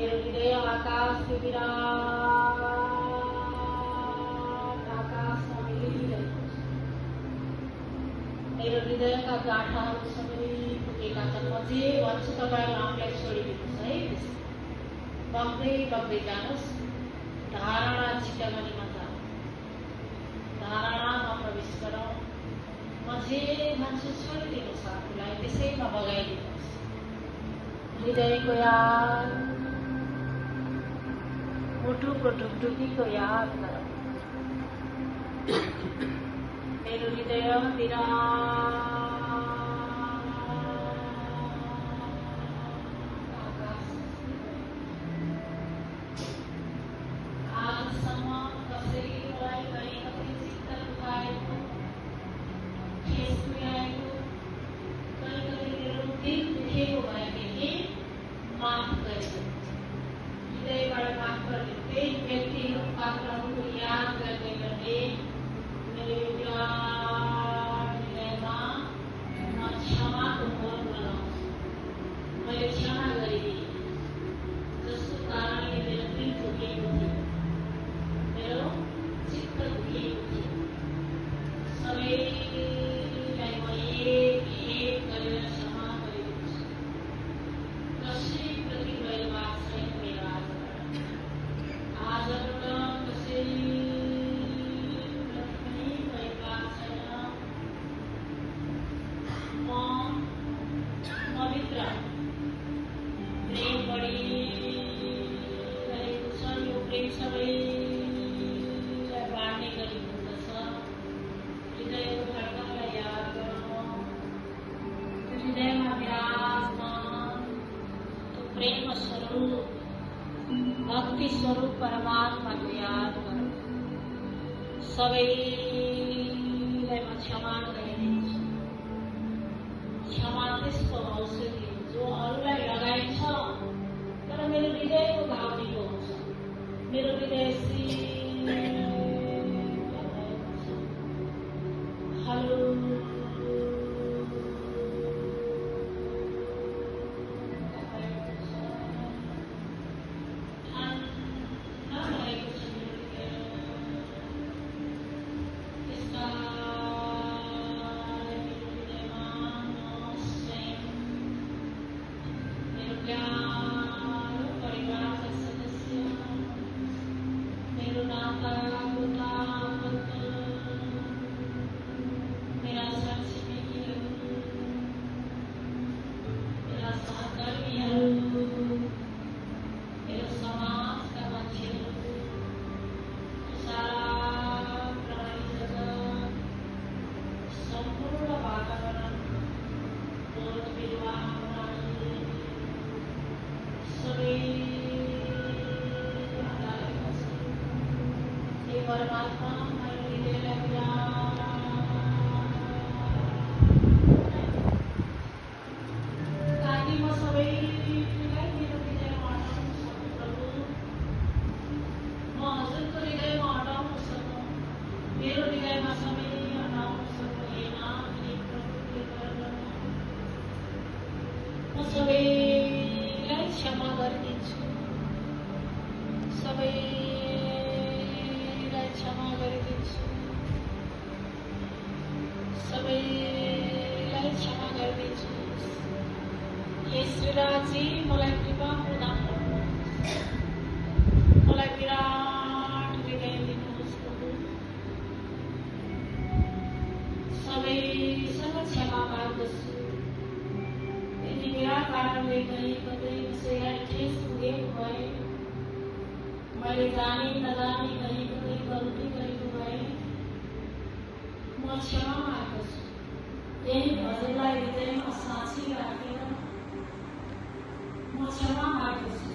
मेरो हृदय आकाशको विराट आकाशमा मिलिरहेको छ। मेरो हृदयका गाँठाहरू सबै पुगेका छन्। म जे भन्छु तपाईँहरू आफूलाई छोडिदिनुहोस् है। बग्दै बग्दै जानुहोस्। धारणा चितवनीमा जानुहोस्। धारणामा प्रवेश गरौँ। म जे भन्छु छोडिदिनुहोस् आफूलाई, त्यसैमा बगाइदिनुहोस्। हृदयको याद, मुटुको ढुकढुकीको याद गरौँ। मेरो हृदय विराट आकाश। आजसम्म कसैले मलाई कहीँ कतै चित्त दुखाएको, ठेस पुर्याएको, कहीँ कतै मेरो दिल दुखेको भएदेखि माफ गरिदिनु। हृदयबाट माफ गरिदिनु। त्यही व्यक्तिहरू पात्रहरूको याद गर्दै गर्दै मेरो विराट हृदयमा म क्षमाको मोल बनाउँछु। मैले क्षमा गरिदिएँ, जसको कारणले मेरो दिल दुखेको थियो, मेरो चित्त दुखेको थियो। सबैलाई म एक एक गरेर क्षमा गरिदिन्छु। कसैप्रति वैरभाव छैन मेरो आजबाट कसैप्रति पनि वैरभाव छैन। मभित्र प्रेम बढिरहेको छ। यो प्रेम सबैलाई बाँड्ने गरी हुँदछ। हृदयको धडकनलाई याद गरौँ। हृदयमा विराजमान त्यो प्रेम स्वरूप, भक्ति स्वरूप परमात्माको याद गरौँ। सबैलाई म क्षमा गरिदिन्छु। क्षमा त्यस्तो औषधि हो जो अरूलाई लगाइन्छ तर मेरो हृदयको घाउ निको हुन्छ। मेरो हृदय हलो परमात्मा मेरो हृदयलाई ताकि म सबैलाई मेरो हृदयमा हटाउन सकूँ। प्रभु, म हजुरको हृदयमा हटाउन सकूँ, मेरो हृदयमा सबै हटाउन सकूँ। हे नाम, हे प्रभु, हे परम, म सबैलाई क्षमा गरिदिन्छु। सबैलाई क्षमा गरिदिन्छु। सबैलाई क्षमा गरिदिन्छु। हे श्रीराजी, मलाई कृपा प्रदान गर्नुहोस्। मलाई विराट हृदय दिनुहोस् प्रभु। सबैसँग क्षमा माग्दछु। यदि मेरा कारणले कहीँ कतै कसैलाई ठेस पुगेको भए, मैले जानी नजानी कहीँ कतै गल्ती गरेको भए म क्षमा माग्दछु। यही भजनलाई हृदयमा साँची राखेर म क्षमा माग्दछु।